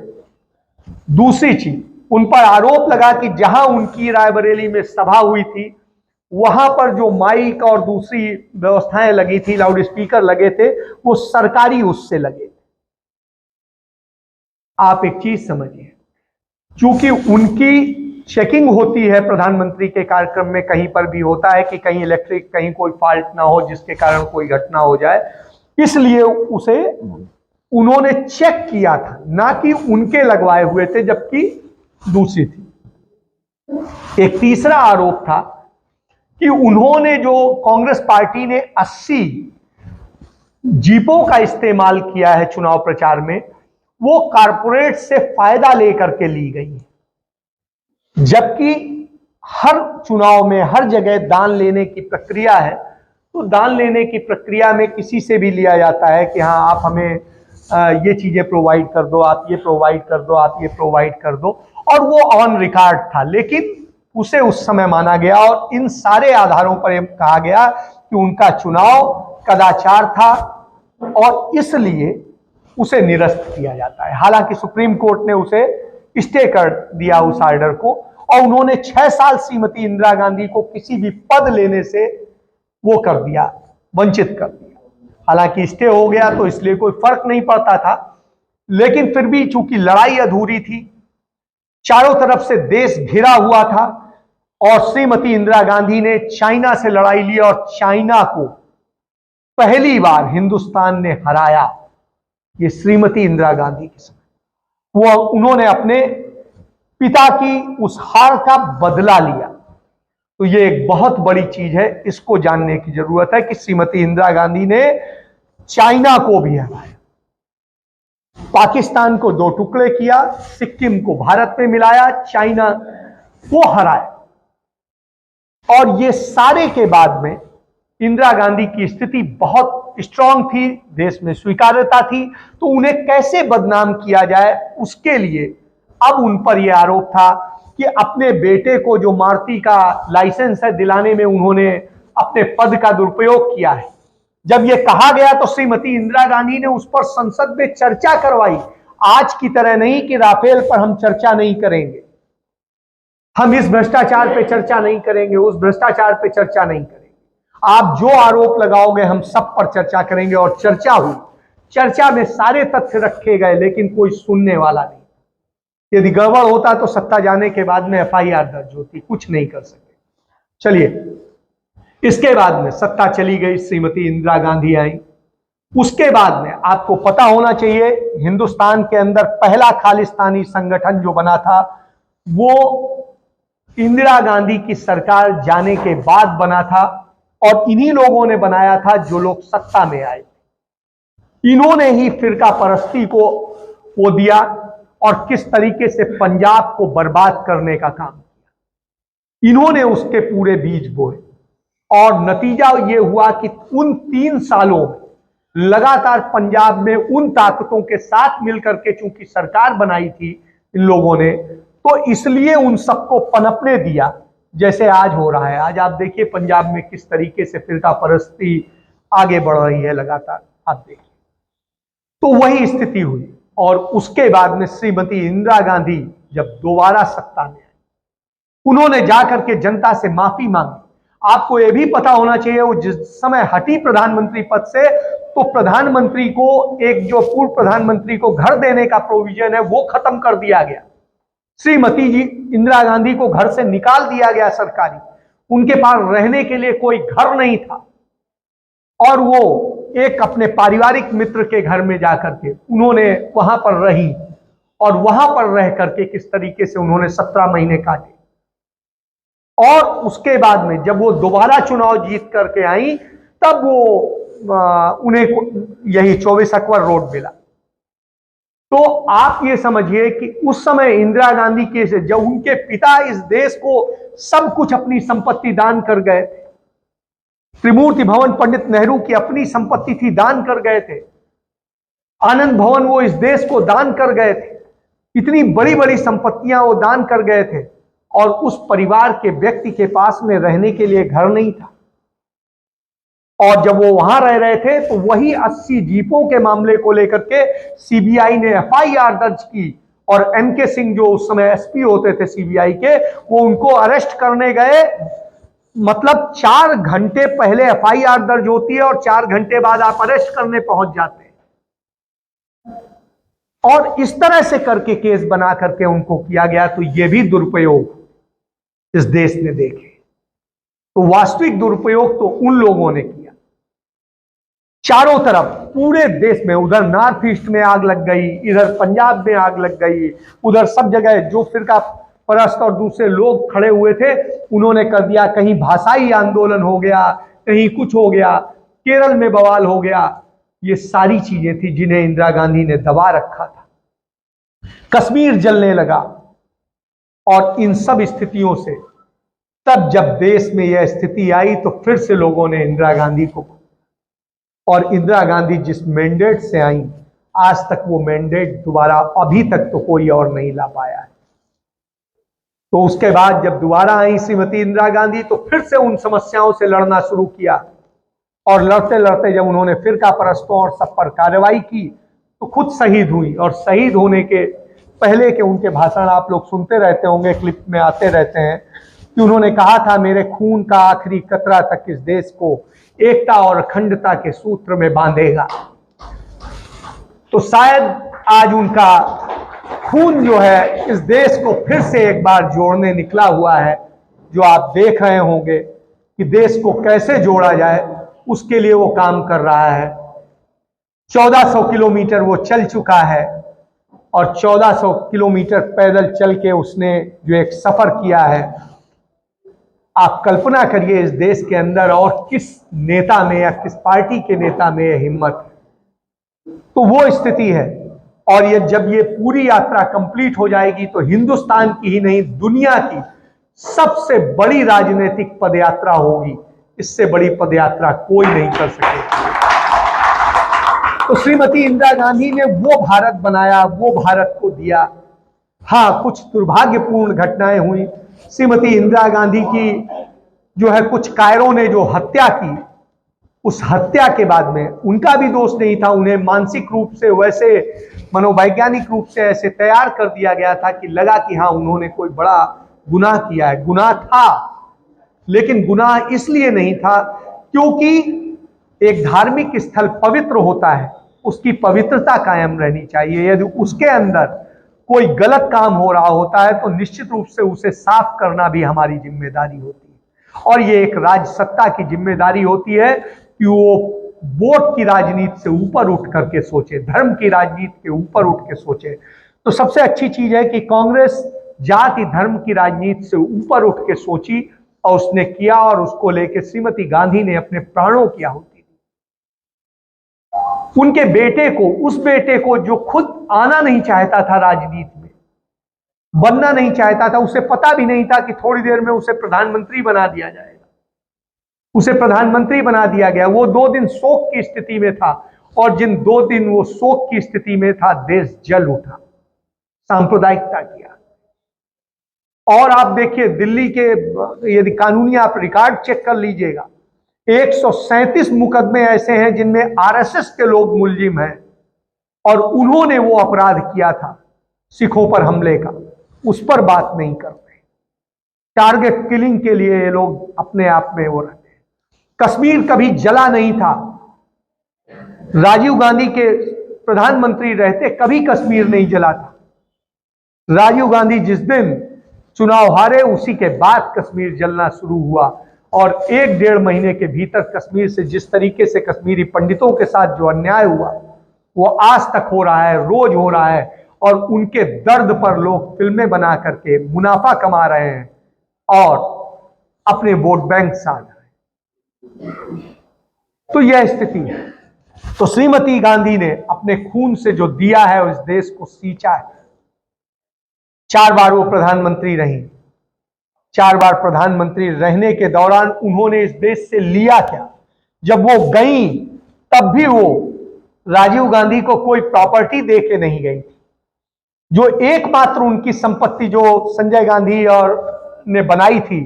दूसरी चीज, उन पर आरोप लगा कि जहां उनकी रायबरेली में सभा हुई थी, वहां पर जो माइक और दूसरी व्यवस्थाएं लगी थी, लाउड स्पीकर लगे थे, वो सरकारी उससे लगे थे। आप एक चीज समझिए, क्योंकि उनकी चेकिंग होती है प्रधानमंत्री के कार्यक्रम में, कहीं पर भी होता है कि कहीं इलेक्ट्रिक, कहीं कोई फॉल्ट ना हो जिसके कारण कोई घटना हो जाए, इसलिए उसे उन्होंने चेक किया था, ना कि उनके लगवाए हुए थे, जबकि दूसरी थी। एक तीसरा आरोप था कि उन्होंने, जो कांग्रेस पार्टी ने 80 जीपों का इस्तेमाल किया है चुनाव प्रचार में, वो कारपोरेट से फायदा लेकर के ली गई है, जबकि हर चुनाव में हर जगह दान लेने की प्रक्रिया है। तो दान लेने की प्रक्रिया में किसी से भी लिया जाता है कि हाँ, आप हमें ये चीजें प्रोवाइड कर दो, आप ये प्रोवाइड कर दो, आप ये प्रोवाइड कर दो, और वो ऑन रिकॉर्ड था, लेकिन उसे उस समय माना गया और इन सारे आधारों पर कहा गया कि उनका चुनाव कदाचार था और इसलिए उसे निरस्त किया जाता है। हालांकि सुप्रीम कोर्ट ने उसे स्टे कर दिया उस ऑर्डर को, और उन्होंने 6 साल श्रीमती इंदिरा गांधी को किसी भी पद लेने से वो कर दिया, वंचित कर दिया। हालांकि स्टे हो गया तो इसलिए कोई फर्क नहीं पड़ता था, लेकिन फिर भी चूंकि लड़ाई अधूरी थी, चारों तरफ से देश घिरा हुआ था, और श्रीमती इंदिरा गांधी ने चाइना से लड़ाई ली और चाइना को पहली बार हिंदुस्तान ने हराया, ये श्रीमती इंदिरा गांधी के समय। वो उन्होंने अपने पिता की उस हार का बदला लिया। तो ये एक बहुत बड़ी चीज है, इसको जानने की जरूरत है कि श्रीमती इंदिरा गांधी ने चाइना को भी हराया, पाकिस्तान को 2 टुकड़े किया, सिक्किम को भारत में मिलाया, चाइना को हराया। और ये सारे के बाद में इंदिरा गांधी की स्थिति बहुत स्ट्रांग थी, देश में स्वीकार्यता थी, तो उन्हें कैसे बदनाम किया जाए, उसके लिए अब उन पर यह आरोप था कि अपने बेटे को, जो मारुति का लाइसेंस है, दिलाने में उन्होंने अपने पद का दुरुपयोग किया है। जब यह कहा गया तो श्रीमती इंदिरा गांधी ने उस पर संसद में चर्चा करवाई। आज की तरह नहीं कि राफेल पर हम चर्चा नहीं करेंगे, हम इस भ्रष्टाचार पे चर्चा नहीं करेंगे, उस भ्रष्टाचार पे चर्चा नहीं करेंगे, आप जो आरोप लगाओगे हम सब पर चर्चा करेंगे। और चर्चा हुई, चर्चा में सारे तथ्य रखे गए, लेकिन कोई सुनने वाला नहीं। यदि गड़बड़ होता तो सत्ता जाने के बाद में एफआईआर दर्ज होती, कुछ नहीं कर सके। चलिए, इसके बाद में सत्ता चली गई, श्रीमती इंदिरा गांधी आई। उसके बाद में आपको पता होना चाहिए, हिंदुस्तान के अंदर पहला खालिस्तानी संगठन जो बना था, वो इंदिरा गांधी की सरकार जाने के बाद बना था, और इन्हीं लोगों ने बनाया था जो लोग सत्ता में आए। इन्होंने ही फिरका परस्ती को वो दिया और किस तरीके से पंजाब को बर्बाद करने का काम किया, इन्होंने उसके पूरे बीज बोए। और नतीजा ये हुआ कि उन 3 सालों में लगातार पंजाब में उन ताकतों के साथ मिलकर के, चूंकि सरकार बनाई थी इन लोगों ने, तो इसलिए उन सबको पनपने दिया, जैसे आज हो रहा है। आज आप देखिए पंजाब में किस तरीके से फिरका परस्ती आगे बढ़ रही है लगातार, आप देखिए। तो वही स्थिति हुई, और उसके बाद में श्रीमती इंदिरा गांधी जब दोबारा सत्ता में आई, उन्होंने जाकर के जनता से माफी मांगी। आपको यह भी पता होना चाहिए, वो जिस समय हटी प्रधानमंत्री पद से, तो प्रधानमंत्री को, एक जो पूर्व प्रधानमंत्री को घर देने का प्रोविजन है, वो खत्म कर दिया गया। श्रीमती जी इंदिरा गांधी को घर से निकाल दिया गया सरकारी, उनके पास रहने के लिए कोई घर नहीं था और वो एक अपने पारिवारिक मित्र के घर में जाकर के उन्होंने वहां पर रही और वहां पर रह करके किस तरीके से उन्होंने 17 महीने काटे। और उसके बाद में जब वो दोबारा चुनाव जीत करके आई तब वो उन्हें यही 24 अकबर रोड मिला। तो आप ये समझिए कि उस समय इंदिरा गांधी के से जब उनके पिता इस देश को सब कुछ अपनी संपत्ति दान कर गए थे, त्रिमूर्ति भवन पंडित नेहरू की अपनी संपत्ति थी, दान कर गए थे, आनंद भवन वो इस देश को दान कर गए थे, इतनी बड़ी बड़ी संपत्तियां वो दान कर गए थे और उस परिवार के व्यक्ति के पास में रहने के लिए घर नहीं था। और जब वो वहां रह रहे थे तो वही 80 जीपों के मामले को लेकर के सीबीआई ने एफआईआर दर्ज की और एमके सिंह जो उस समय एसपी होते थे सीबीआई के, वो उनको अरेस्ट करने गए। मतलब 4 घंटे पहले एफआईआर दर्ज होती है और 4 घंटे बाद आप अरेस्ट करने पहुंच जाते हैं। और इस तरह से करके केस बना करके उनको किया गया। तो ये भी दुरुपयोग इस देश ने देखे। तो वास्तविक दुरुपयोग तो उन लोगों ने किया। चारों तरफ पूरे देश में, उधर नॉर्थ ईस्ट में आग लग गई, इधर पंजाब में आग लग गई, उधर सब जगह जो फिरका परस्त और दूसरे लोग खड़े हुए थे उन्होंने कर दिया। कहीं भाषाई आंदोलन हो गया, कहीं कुछ हो गया, केरल में बवाल हो गया। ये सारी चीजें थी जिन्हें इंदिरा गांधी ने दबा रखा था। कश्मीर जलने लगा और इन सब स्थितियों से तब जब देश में यह स्थिति आई तो फिर से लोगों ने इंदिरा गांधी को, और इंदिरा गांधी जिस मैंडेट से आई आज तक वो मैंडेट दोबारा अभी तक तो कोई और नहीं ला पाया है। तो उसके बाद जब दोबारा आई श्रीमती इंदिरा गांधी तो फिर से उन समस्याओं से लड़ना शुरू किया और लड़ते लड़ते जब उन्होंने फिरका परस्तों और सब पर कार्रवाई की तो खुद शहीद हुई। और शहीद होने के पहले के उनके भाषण आप लोग सुनते रहते होंगे, क्लिप में आते रहते हैं कि उन्होंने कहा था, मेरे खून का आखिरी कतरा तक इस देश को एकता और अखंडता के सूत्र में बांधेगा। तो शायद आज उनका खून जो है इस देश को फिर से एक बार जोड़ने निकला हुआ है। जो आप देख रहे होंगे कि देश को कैसे जोड़ा जाए उसके लिए वो काम कर रहा है। 1400 किलोमीटर वो चल चुका है और 1400 किलोमीटर पैदल चल के उसने जो एक सफर किया है, आप कल्पना करिए इस देश के अंदर और किस नेता में या किस पार्टी के नेता में हिम्मत है। तो वो स्थिति है। और ये जब ये पूरी यात्रा कंप्लीट हो जाएगी तो हिंदुस्तान की ही नहीं दुनिया की सबसे बड़ी राजनीतिक पदयात्रा होगी। इससे बड़ी पदयात्रा कोई नहीं कर सकेगा। तो श्रीमती इंदिरा गांधी ने वो भारत बनाया, वो भारत को दिया। हाँ, कुछ दुर्भाग्यपूर्ण घटनाएं हुई। श्रीमती इंदिरा गांधी की जो है कुछ कायरों ने जो हत्या की, उस हत्या के बाद में उनका भी दोष नहीं था। उन्हें मानसिक रूप से वैसे मनोवैज्ञानिक रूप से ऐसे तैयार कर दिया गया था कि लगा कि हाँ उन्होंने कोई बड़ा गुनाह किया है। गुनाह था, लेकिन गुनाह इसलिए नहीं था क्योंकि एक धार्मिक स्थल पवित्र होता है, उसकी पवित्रता कायम रहनी चाहिए। यदि उसके अंदर कोई गलत काम हो रहा होता है तो निश्चित रूप से उसे साफ करना भी हमारी जिम्मेदारी होती है। और ये एक राज्य सत्ता की जिम्मेदारी होती है कि वो वोट की राजनीति से ऊपर उठ करके सोचे, धर्म की राजनीति के ऊपर उठ के सोचे। तो सबसे अच्छी चीज है कि कांग्रेस जाति धर्म की राजनीति से ऊपर उठ के सोची और उसने किया, और उसको लेके श्रीमती गांधी ने अपने प्राणों की आहुति दी। उनके बेटे को, उस बेटे को जो खुद आना नहीं चाहता था राजनीति में, बनना नहीं चाहता था, उसे पता भी नहीं था कि थोड़ी देर में उसे प्रधानमंत्री बना दिया जाएगा। उसे प्रधानमंत्री बना दिया गया। वो 2 दिन शोक की स्थिति में था और जिन 2 दिन वो शोक की स्थिति में था देश जल उठा, सांप्रदायिकता किया। और आप देखिए दिल्ली के, यदि कानूनी आप रिकॉर्ड चेक कर लीजिएगा, 137 मुकदमे ऐसे हैं जिनमें आरएसएस के लोग मुलजिम हैं और उन्होंने वो अपराध किया था सिखों पर हमले का, उस पर बात नहीं करते। टारगेट किलिंग के लिए ये लोग अपने आप में वो रहते हैं। कश्मीर कभी जला नहीं था। राजीव गांधी के प्रधानमंत्री रहते कभी कश्मीर नहीं जला था। राजीव गांधी जिस दिन चुनाव हारे उसी के बाद कश्मीर जलना शुरू हुआ और 1-1.5 महीने के भीतर कश्मीर से जिस तरीके से कश्मीरी पंडितों के साथ जो अन्याय हुआ वो आज तक हो रहा है, रोज हो रहा है और उनके दर्द पर लोग फिल्में बना करके मुनाफा कमा रहे हैं और अपने वोट बैंक साध रहे हैं। तो यह स्थिति है। तो श्रीमती गांधी ने अपने खून से जो दिया है उस देश को सींचा है। 4 बार वो प्रधानमंत्री रही। 4 बार प्रधानमंत्री रहने के दौरान उन्होंने इस देश से लिया क्या? जब वो गई तब भी वो राजीव गांधी को कोई प्रॉपर्टी दे के नहीं गई थी। जो एकमात्र उनकी संपत्ति जो संजय गांधी और ने बनाई थी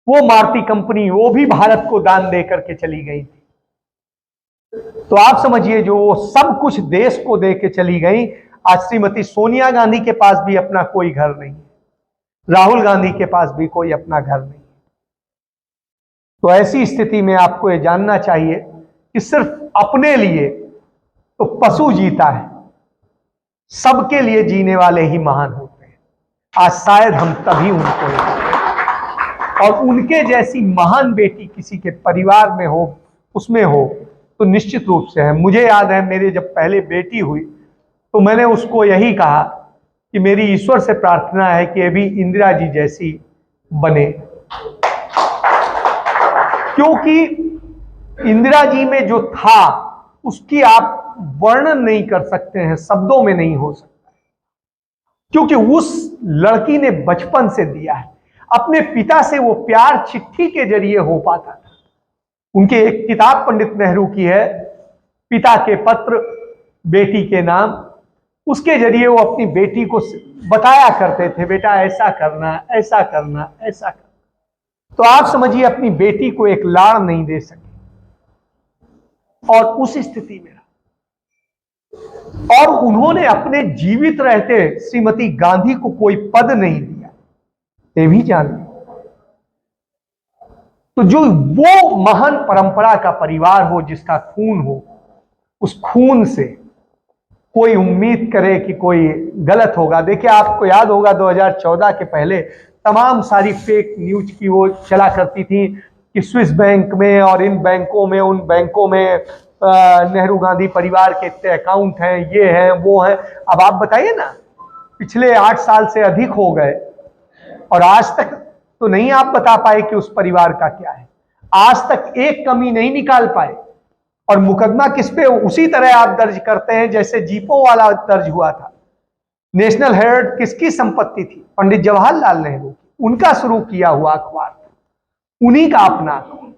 वो मारुति कंपनी, वो भी भारत को दान दे करके चली गई थी। तो आप समझिए जो वो सब कुछ देश को दे के चली गई, आज श्रीमती सोनिया गांधी के पास भी अपना कोई घर नहीं है, राहुल गांधी के पास भी कोई अपना घर नहीं है। तो ऐसी स्थिति में आपको ये जानना चाहिए कि सिर्फ अपने लिए तो पशु जीता है, सबके लिए जीने वाले ही महान होते हैं। आज शायद हम तभी उनको और उनके जैसी महान बेटी किसी के परिवार में हो, उसमें हो तो निश्चित रूप से है। मुझे याद है मेरे जब पहले बेटी हुई तो मैंने उसको यही कहा कि मेरी ईश्वर से प्रार्थना है कि अभी इंदिरा जी जैसी बने, क्योंकि इंदिरा जी में जो था उसकी आप वर्णन नहीं कर सकते हैं, शब्दों में नहीं हो सकता, क्योंकि उस लड़की ने बचपन से दिया है। अपने पिता से वो प्यार चिट्ठी के जरिए हो पाता था। उनके एक किताब पंडित नेहरू की है, पिता के पत्र बेटी के नाम, उसके जरिए वो अपनी बेटी को बताया करते थे, बेटा ऐसा करना, ऐसा करना, ऐसा करना। तो आप समझिए अपनी बेटी को एक लाड़ नहीं दे सके और उस स्थिति में और उन्होंने अपने जीवित रहते श्रीमती गांधी को कोई पद नहीं दिया, ये भी जानते। तो जो वो महान परंपरा का परिवार हो, जिसका खून हो, उस खून से कोई उम्मीद करे कि कोई गलत होगा। देखिए आपको याद होगा 2014 के पहले तमाम सारी फेक न्यूज की वो चला करती थी कि स्विस बैंक में और इन बैंकों में, उन बैंकों में नेहरू गांधी परिवार के इतने अकाउंट हैं, ये हैं, वो हैं। अब आप बताइए ना, पिछले 8 साल से अधिक हो गए और आज तक तो नहीं आप बता पाए कि उस परिवार का क्या है। आज तक एक कमी नहीं निकाल पाए और मुकदमा किस पे उसी तरह आप दर्ज करते हैं जैसे जीपो वाला दर्ज हुआ था। नेशनल हेराल्ड किसकी संपत्ति थी? पंडित जवाहरलाल नेहरू की, उनका शुरू किया हुआ अखबार था, उन्हीं का अपना अखबार।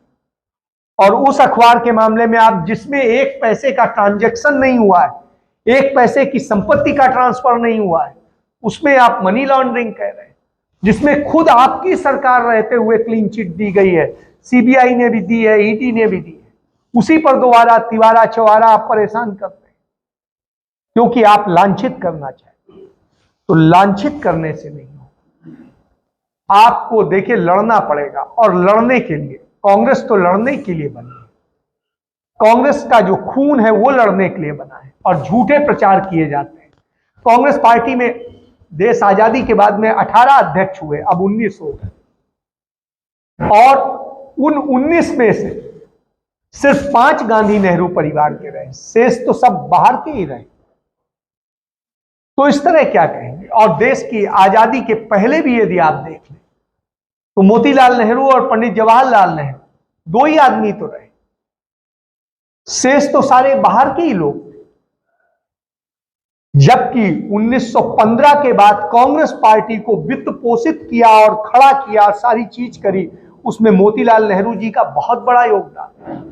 और उस अखबार के मामले में आप जिसमें 1 पैसे का ट्रांजैक्शन नहीं हुआ है, 1 पैसे की संपत्ति का ट्रांसफर नहीं हुआ है, उसमें आप मनी लॉन्ड्रिंग कह रहे हैं, जिसमें खुद आपकी सरकार रहते हुए क्लीन चिट दी गई है, सीबीआई ने भी दी है, ईडी ने भी दी है। उसी पर दोबारा तिवारा चौवारा आप परेशान करते हैं क्योंकि आप लांछित करना चाहते हैं। तो लांछित करने से नहीं हो, आपको देखिए लड़ना पड़ेगा। और लड़ने के लिए कांग्रेस तो लड़ने के लिए बनी है, कांग्रेस का जो खून है वो लड़ने के लिए बना है और झूठे प्रचार किए जाते हैं। कांग्रेस पार्टी में देश आजादी के बाद में 18 अध्यक्ष हुए, अब 19 हो गए और उन 19 में से सिर्फ 5 गांधी नेहरू परिवार के रहे, शेष तो सब बाहर के ही रहे। तो इस तरह क्या कहेंगे। और देश की आजादी के पहले भी यदि आप देख लें तो मोतीलाल नेहरू और पंडित जवाहरलाल नेहरू 2 ही आदमी तो रहे, शेष तो सारे बाहर के ही लोग। जबकि 1915 के बाद कांग्रेस पार्टी को वित्त पोषित किया और खड़ा किया, सारी चीज करी, उसमें मोतीलाल नेहरू जी का बहुत बड़ा योगदान है।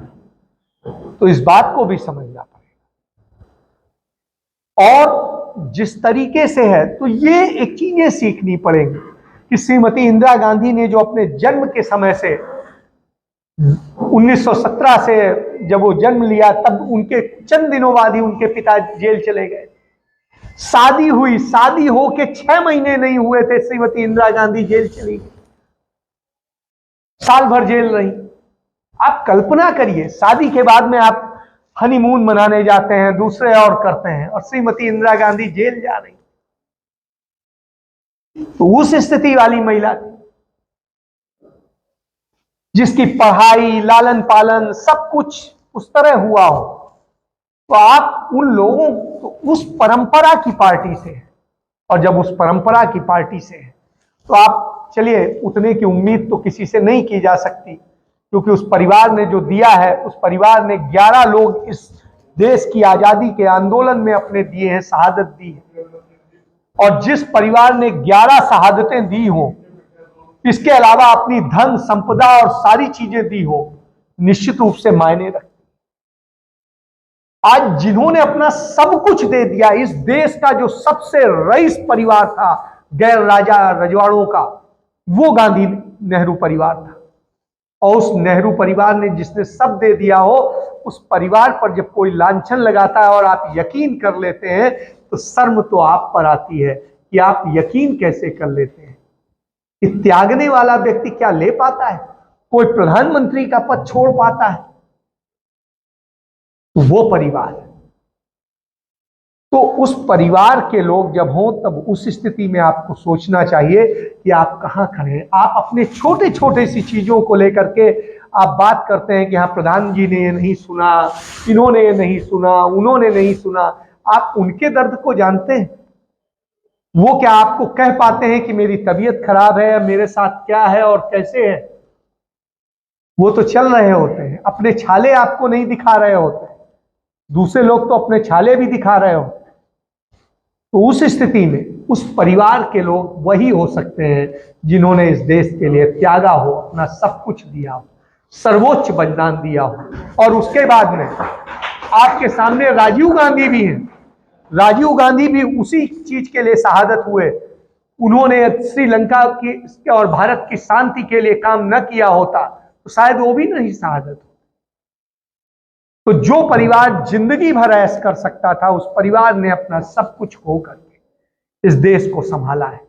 तो इस बात को भी समझना पड़ेगा। और जिस तरीके से है तो ये एक चीजें सीखनी पड़ेंगी कि श्रीमती इंदिरा गांधी ने जो अपने जन्म के समय से 1917 से जब वो जन्म लिया तब उनके चंद दिनों बाद ही उनके पिता जेल चले गए। शादी हुई, शादी होके 6 महीने नहीं हुए थे श्रीमती इंदिरा गांधी जेल चली गई, साल भर जेल रही। आप कल्पना करिए, शादी के बाद में आप हनीमून मनाने जाते हैं, दूसरे और करते हैं, और श्रीमती इंदिरा गांधी जेल जा रही। तो उस स्थिति वाली महिला थी जिसकी पढ़ाई, लालन पालन सब कुछ उस तरह हुआ हो, तो आप उन लोगों को उस परंपरा की पार्टी से, और जब उस परंपरा की पार्टी से तो आप चलिए, उतने की उम्मीद तो किसी से नहीं की जा सकती, क्योंकि उस परिवार ने जो दिया है, उस परिवार ने 11 लोग इस देश की आजादी के आंदोलन में अपने दिए हैं, शहादत दी है। और जिस परिवार ने 11 शहादतें दी हो, इसके अलावा अपनी धन संपदा और सारी चीजें दी हो, निश्चित रूप से मायने रखती। आज जिन्होंने अपना सब कुछ दे दिया, इस देश का जो सबसे रईस परिवार था गैर राजा रजवाड़ों का, वो गांधी नेहरू परिवार था। और उस नेहरू परिवार ने जिसने सब दे दिया हो, उस परिवार पर जब कोई लांछन लगाता है और आप यकीन कर लेते हैं, तो शर्म तो आप पर आती है कि आप यकीन कैसे कर लेते हैं। कि त्यागने वाला व्यक्ति क्या ले पाता है? कोई प्रधानमंत्री का पद छोड़ पाता है? वो परिवार, तो उस परिवार के लोग जब हों, तब उस स्थिति में आपको सोचना चाहिए कि आप कहां खड़े हैं। आप अपने छोटे छोटे सी चीजों को लेकर के आप बात करते हैं कि हाँ, प्रधान जी ने ये नहीं सुना, इन्होंने ये नहीं सुना, उन्होंने नहीं सुना। आप उनके दर्द को जानते हैं? वो क्या आपको कह पाते हैं कि मेरी तबीयत खराब है, मेरे साथ क्या है और कैसे है? वो तो चल रहे होते हैं, अपने छाले आपको नहीं दिखा रहे होते, दूसरे लोग तो अपने छाले भी दिखा रहे होते। तो उस स्थिति में उस परिवार के लोग वही हो सकते हैं जिन्होंने इस देश के लिए त्यागा हो, अपना सब कुछ दिया हो, सर्वोच्च बलिदान दिया हो। और उसके बाद में आपके सामने राजीव गांधी भी हैं। राजीव गांधी भी उसी चीज के लिए शहादत हुए। उन्होंने श्रीलंका की और भारत की शांति के लिए काम न किया होता तो शायद वो भी नहीं शहादत। तो जो परिवार जिंदगी भर ऐश कर सकता था, उस परिवार ने अपना सब कुछ खो करके इस देश को संभाला है।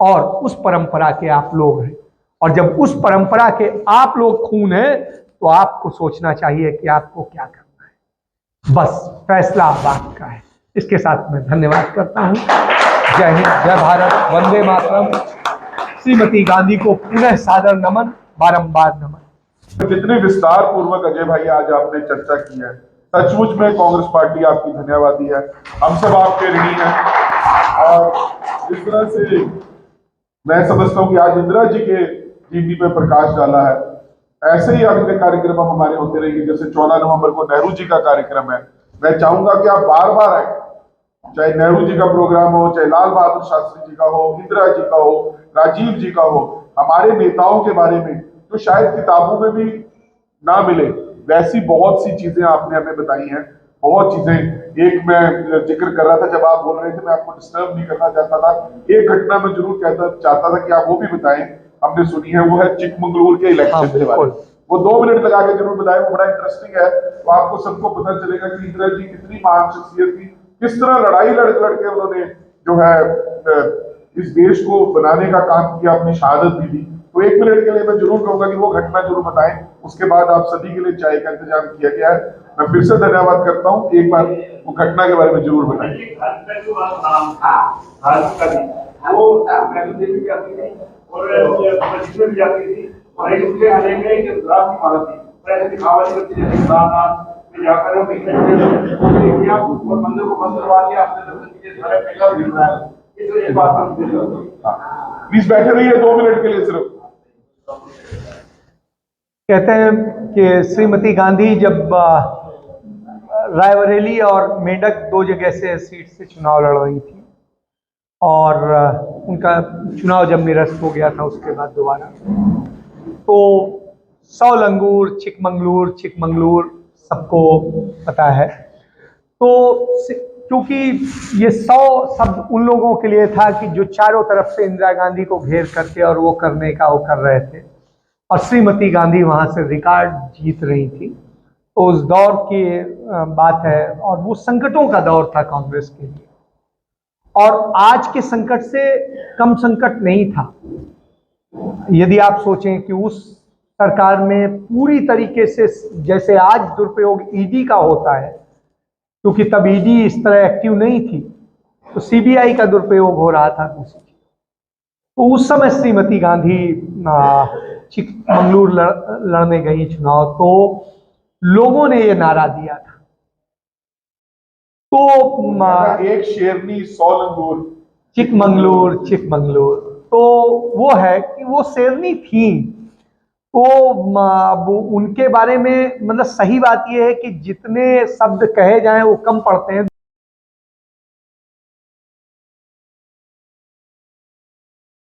और उस परंपरा के आप लोग हैं, और जब उस परंपरा के आप लोग खून हैं, तो आपको सोचना चाहिए कि आपको क्या करना है। बस फैसला आपका है। इसके साथ मैं धन्यवाद करता हूं। जय हिंद, जय भारत, वंदे मातरम। श्रीमती गांधी को पुनः सादर नमन, बारंबार नमन। जितने विस्तार पूर्वक अजय भाई आज आपने चर्चा की है, सचमुच में कांग्रेस पार्टी आपकी धन्यवादी है। हम सब आपके ऋणी हैं। और जिस तरह से मैं समझता हूँ कि आज इंदिरा जी के जीवनी पे प्रकाश डाला है, ऐसे ही अगले कार्यक्रम हमारे होते रहेंगे। जैसे 14 नवंबर को नेहरू जी का कार्यक्रम है, मैं चाहूंगा कि आप बार बार आए, चाहे नेहरू जी का प्रोग्राम हो, चाहे लाल बहादुर शास्त्री जी का हो, इंदिरा जी का हो, राजीव जी का हो, हमारे नेताओं के बारे में तो शायद किताबों में भी ना मिले, वैसी बहुत सी चीजें आपने हमें बताई हैं। बहुत चीजें, एक मैं जिक्र कर रहा था जब आप बोल रहे थे, मैं आपको डिस्टर्ब नहीं करना चाहता था। एक घटना मैं जरूर चाहता था कि आप वो भी बताएं, हमने सुनी है, वो है चिकमंगलूर के इलेक्शन के बारे में। वो 2 मिनट लगा के जरूर बताएं, वो बड़ा इंटरेस्टिंग है। तो आपको सबको पता चलेगा कि इंदिरा जी कितनी महान शख्सियत थी, किस तरह लड़ाई लड़के उन्होंने जो है इस देश को बनाने का काम किया, अपनी शहादत दी थी। तो 1 मिनट के लिए मैं जरूर कहूंगा कि वो घटना जरूर बताएं। उसके बाद आप सभी के लिए चाय का इंतजाम किया गया है। मैं फिर से धन्यवाद करता हूं। एक बार वो घटना के बारे में जरूर बताएं। प्लीज बैठे रहिए 2 मिनट के लिए सिर्फ। कहते हैं कि श्रीमती गांधी जब रायबरेली और मेंढक 2 जगह से सीट से चुनाव लड़ रही थी, और उनका चुनाव जब निरस्त हो गया था उसके बाद दोबारा, तो सौलंगूर, चिकमंगलूर सबको पता है। तो क्योंकि ये 100 शब्द उन लोगों के लिए था कि जो चारों तरफ से इंदिरा गांधी को घेर करके और वो करने का वो कर रहे थे, और श्रीमती गांधी वहां से रिकॉर्ड जीत रही थी। तो उस दौर की बात है, और वो संकटों का दौर था कांग्रेस के लिए, और आज के संकट से कम संकट नहीं था। यदि आप सोचें कि उस सरकार में पूरी तरीके से जैसे आज दुरुपयोग ईडी का होता है, क्योंकि तब ईडी इस तरह एक्टिव नहीं थी, तो सीबीआई का दुरुपयोग हो रहा था दूसरी। तो उस समय श्रीमती गांधी चिकमंगलुरु लड़ने गई चुनाव, तो लोगों ने ये नारा दिया था। तो एक शेरनी 100 लंगूर, चिकमंगलुरु चिकमंगलुरु, तो वो है कि वो शेरनी थी। तो अब उनके बारे में मतलब सही बात यह है कि जितने शब्द कहे जाएं वो कम पड़ते हैं।